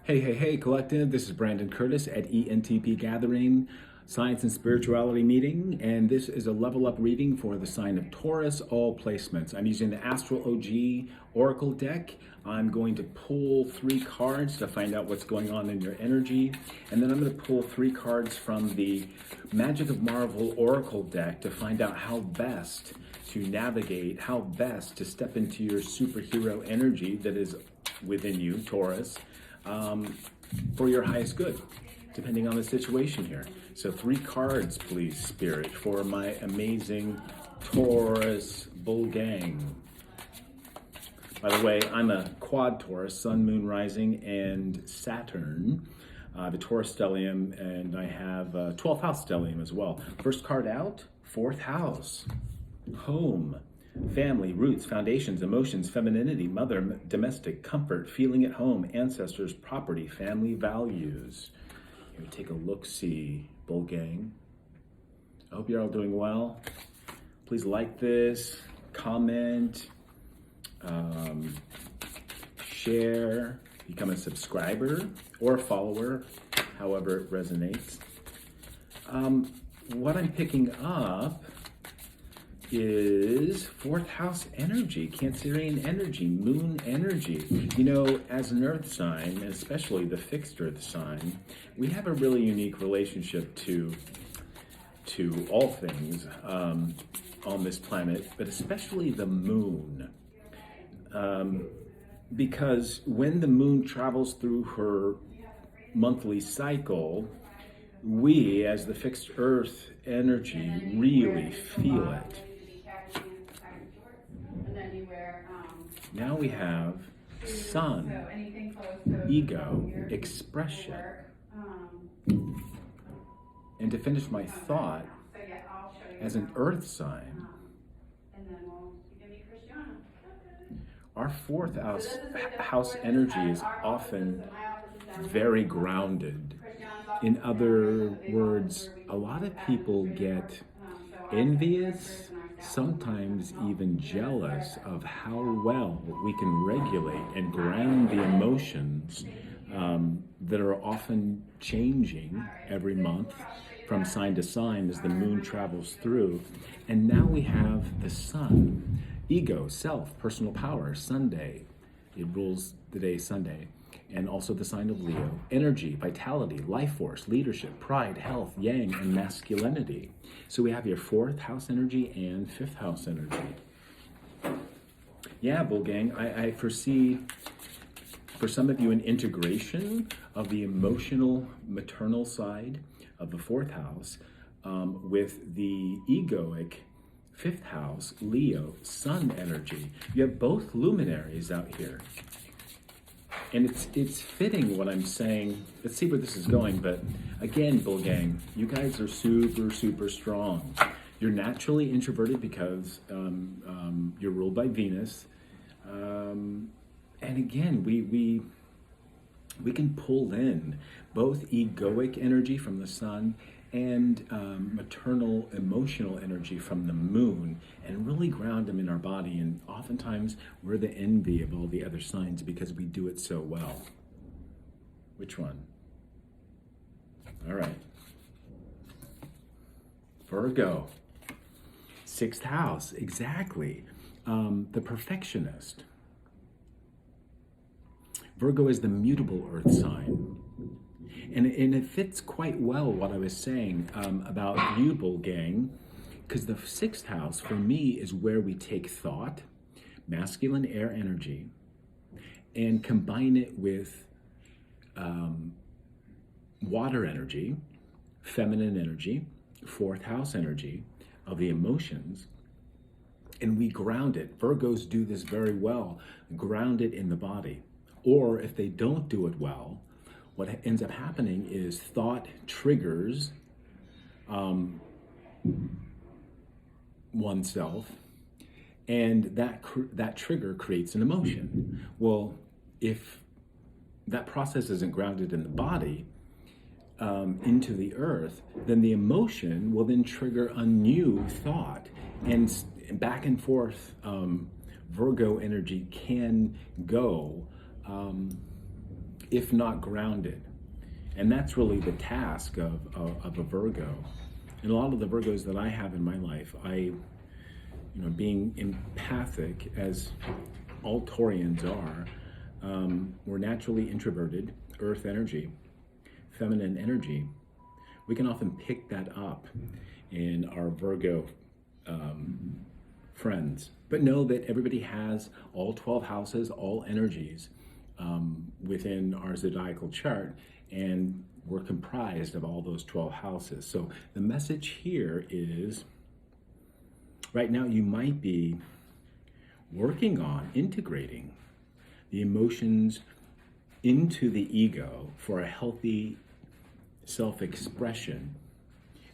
Hey, collective. This is Brandon Curtis at Entpgathering, Science and Spirituality meeting, and this is a level up reading for the sign of Taurus, all placements. I'm using the Astral OG Oracle deck. I'm going to pull 3 cards to find out what's going on in your energy, and then I'm going to pull 3 cards from the Magic of Marvel Oracle deck to find out how best to navigate, how best to step into your superhero energy that is within you, Taurus, for your highest good, depending on the situation here. So 3 cards, please, Spirit, for my amazing Taurus bull gang. By the way, I'm a quad Taurus, Sun, Moon, Rising, and Saturn, the Taurus stellium, and I have a 12th house stellium as well. First card out, 4th house, home. Family, roots, foundations, emotions, femininity, mother, domestic, comfort, feeling at home, ancestors, property, family values. Here, take a look-see, bull gang. I hope you're all doing well. Please like this, comment, share, become a subscriber or a follower, however it resonates. What I'm picking up is 4th house energy, Cancerian energy, moon energy. You know, as an earth sign, and especially the fixed earth sign, we have a really unique relationship to all things on this planet, but especially the moon. Because when the moon travels through her monthly cycle, we, as the fixed earth energy, really feel it. Now we have sun, ego, expression. And to finish my thought, as an earth sign, our 4th house energy is often very grounded. In other words, a lot of people get envious, sometimes even jealous of how well we can regulate and ground the emotions that are often changing every month from sign to sign as the moon travels through. And now we have the sun, ego, self, personal power, Sunday. It rules the day Sunday. And also the sign of Leo, energy, vitality, life force, leadership, pride, health, yang, and masculinity. So we have your 4th house energy and 5th house energy. Yeah, bull gang, I foresee for some of you an integration of the emotional, maternal side of the 4th house with the egoic 5th house, Leo, sun energy. You have both luminaries out here. And it's fitting what I'm saying. Let's see where this is going. But again, bull gang, you guys are super, super strong. You're naturally introverted because you're ruled by Venus. And again, we can pull in both egoic energy from the sun and maternal emotional energy from the moon and really ground them in our body. And oftentimes we're the envy of all the other signs because we do it so well. Which one? All right. Virgo. 6th house, exactly. The perfectionist. Virgo is the mutable earth sign. And it fits quite well what I was saying about you, bull gang, because the 6th house for me is where we take thought, masculine air energy, and combine it with water energy, feminine energy, 4th house energy of the emotions, and we ground it. Virgos do this very well, ground it in the body. Or if they don't do it well, what ends up happening is thought triggers oneself, and that trigger creates an emotion. Well, if that process isn't grounded in the body, into the earth, then the emotion will then trigger a new thought, and back and forth Virgo energy can go if not grounded. And that's really the task of a Virgo. And a lot of the Virgos that I have in my life, being empathic, as all Taurians are, we're naturally introverted, earth energy, feminine energy. We can often pick that up in our Virgo friends. But know that everybody has all 12 houses, all energies within our zodiacal chart, and we're comprised of all those 12 houses. So the message here is, right now you might be working on integrating the emotions into the ego for a healthy self-expression.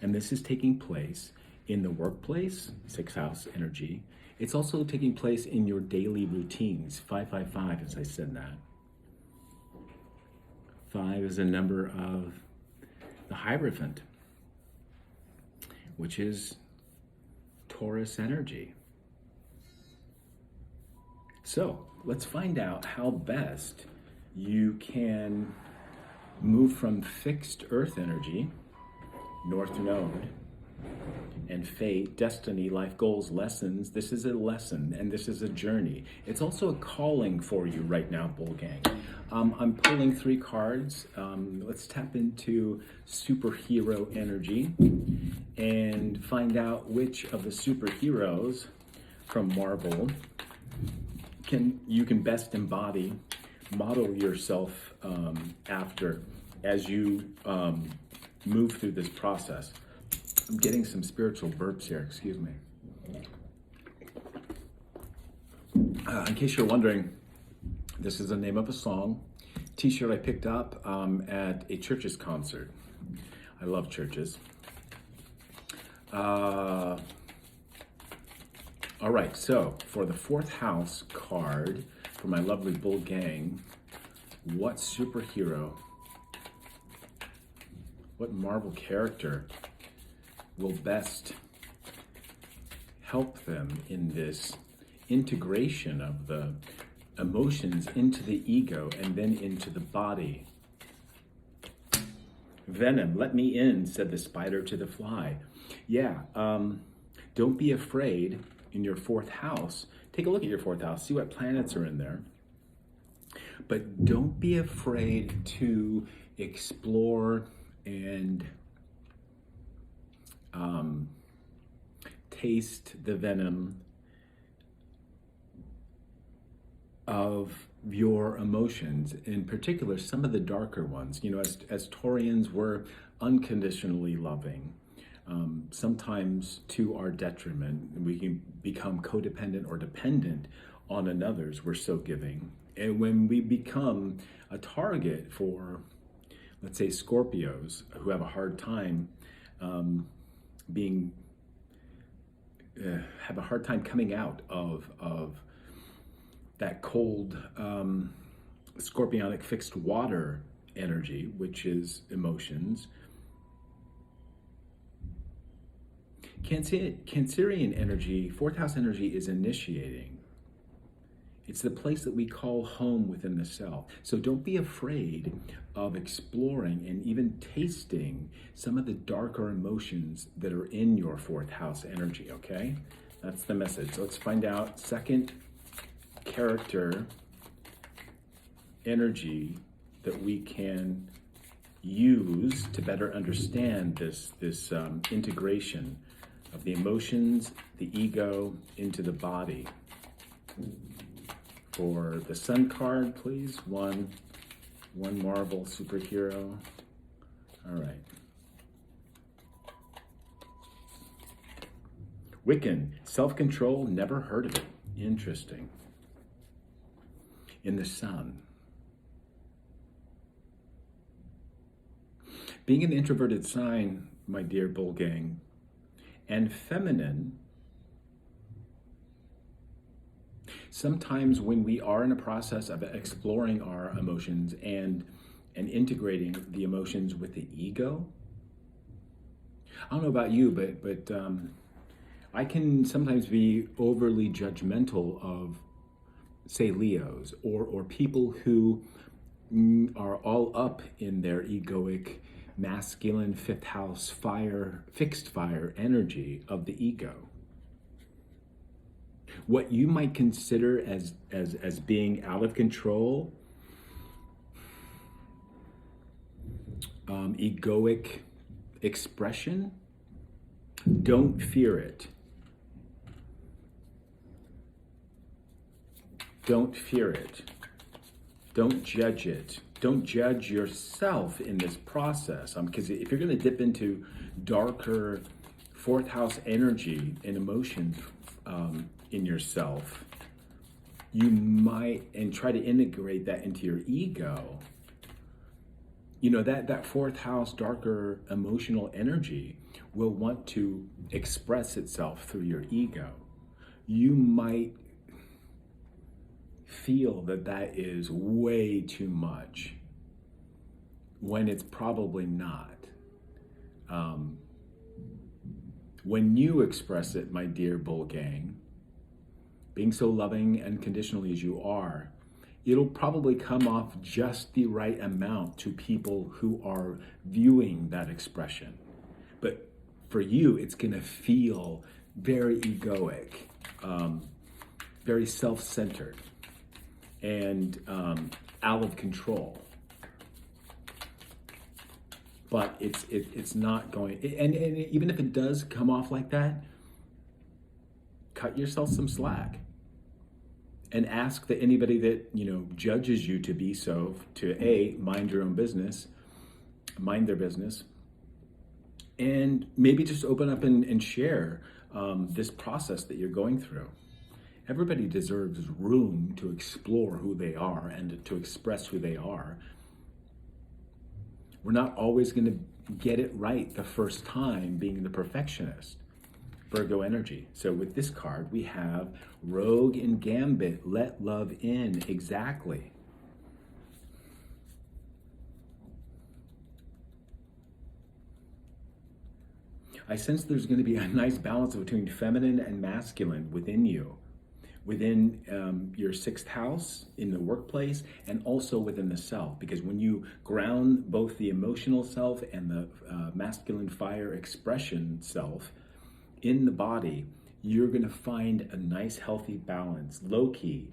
And this is taking place in the workplace, 6th house energy. It's also taking place in your daily routines, 555, as I said that. 5 is a number of the Hierophant, which is Taurus energy. So let's find out how best you can move from fixed earth energy, North Node, and fate, destiny, life goals, lessons. This is a lesson and this is a journey. It's also a calling for you right now, Bull Gang. I'm pulling 3 cards. Let's tap into superhero energy and find out which of the superheroes from Marvel you can best embody, model yourself after as you move through this process. I'm getting some spiritual burps here, excuse me. In case you're wondering, this is the name of a song, t-shirt I picked up at a church's concert. I love churches. All right, so for the 4th house card for my lovely Bull Gang, what superhero, what Marvel character will best help them in this integration of the emotions into the ego and then into the body? Venom, let me in, said the spider to the fly. Yeah, don't be afraid in your 4th house. Take a look at your 4th house, see what planets are in there. But don't be afraid to explore and taste the venom of your emotions, in particular some of the darker ones. As Taurians, we're unconditionally loving, sometimes to our detriment. We can become codependent or dependent on another's. We're so giving. And when we become a target for, let's say, Scorpios who have a hard time have a hard time coming out of that cold scorpionic fixed water energy, which is emotions. Cancerian energy, 4th house energy, is initiating. It's the place that we call home within the self. So don't be afraid of exploring and even tasting some of the darker emotions that are in your 4th house energy, okay? That's the message. So let's find out 2nd character energy that we can use to better understand this integration of the emotions, the ego, into the body. For the Sun card, please, one Marvel superhero. All right. Wiccan, self-control, never heard of it. Interesting. In the Sun. Being an introverted sign, my dear Bull Gang, and feminine, sometimes when we are in a process of exploring our emotions and integrating the emotions with the ego, I don't know about you, but I can sometimes be overly judgmental of, say, Leos or people who are all up in their egoic, masculine fifth house fire, fixed fire energy of the ego. What you might consider as being out of control, egoic expression, don't fear it. Don't fear it. Don't judge it. Don't judge yourself in this process. Because if you're going to dip into darker fourth house energy and emotions in yourself, you might, and try to integrate that into your ego, you know, that fourth house darker emotional energy will want to express itself through your ego. You might feel that is way too much when it's probably not. When you express it, my dear bull gang, being so loving and conditionally as you are, it'll probably come off just the right amount to people who are viewing that expression. But for you, it's gonna feel very egoic, very self-centered, and out of control. But it's not going, and even if it does come off like that, cut yourself some slack and ask that anybody that, you know, judges you to be so, to mind your own business, mind their business, and maybe just open up and share this process that you're going through. Everybody deserves room to explore who they are and to express who they are. We're not always going to get it right the first time, being the perfectionist. Virgo energy. So with this card, we have Rogue and Gambit, let love in. Exactly. I sense there's going to be a nice balance between feminine and masculine within you, within your sixth house, in the workplace, and also within the self. Because when you ground both the emotional self and the masculine fire expression self in the body, you're going to find a nice healthy balance. Low key,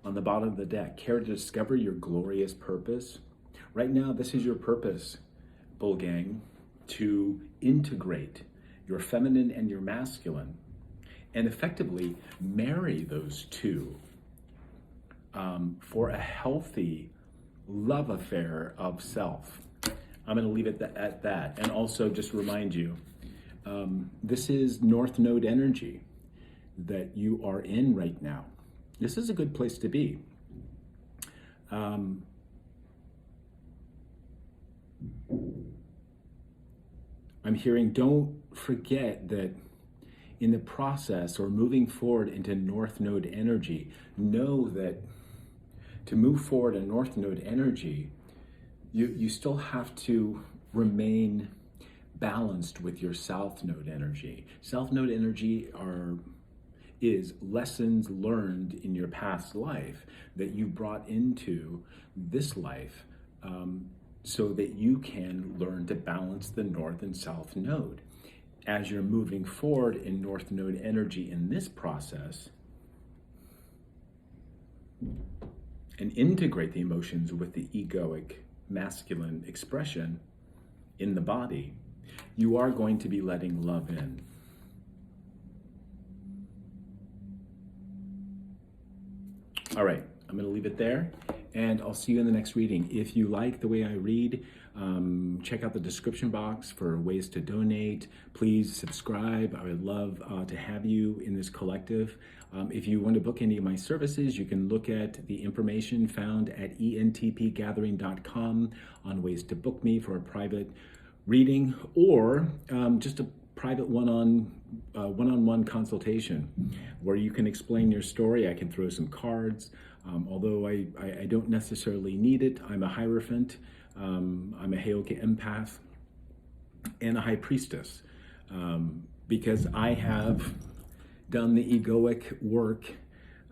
on the bottom of the deck, care to discover your glorious purpose. Right now, this is your purpose, bull gang, to integrate your feminine and your masculine and effectively marry those two for a healthy love affair of self. I'm going to leave it at that. And also just remind you, this is North Node energy that you are in right now. This is a good place to be. I'm hearing, don't forget that in the process or moving forward into North Node energy, know that to move forward in North Node energy, you still have to remain balanced with your South Node energy. South Node energy is lessons learned in your past life that you brought into this life, so that you can learn to balance the North and South Node. As you're moving forward in North Node energy in this process, and integrate the emotions with the egoic masculine expression in the body, you are going to be letting love in. All right, I'm going to leave it there, and I'll see you in the next reading. If you like the way I read, check out the description box for ways to donate. Please subscribe. I would love to have you in this collective. If you want to book any of my services, you can look at the information found at entpgathering.com on ways to book me for a private reading, or just a private one-on-one consultation where you can explain your story. I can throw some cards, although I don't necessarily need it. I'm a Hierophant, I'm a Heyoka Empath, and a High Priestess, because I have done the egoic work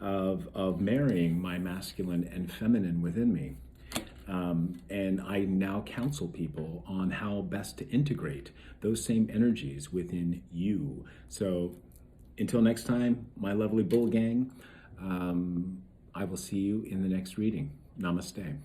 of marrying my masculine and feminine within me. And I now counsel people on how best to integrate those same energies within you. So until next time, my lovely bull gang, I will see you in the next reading. Namaste.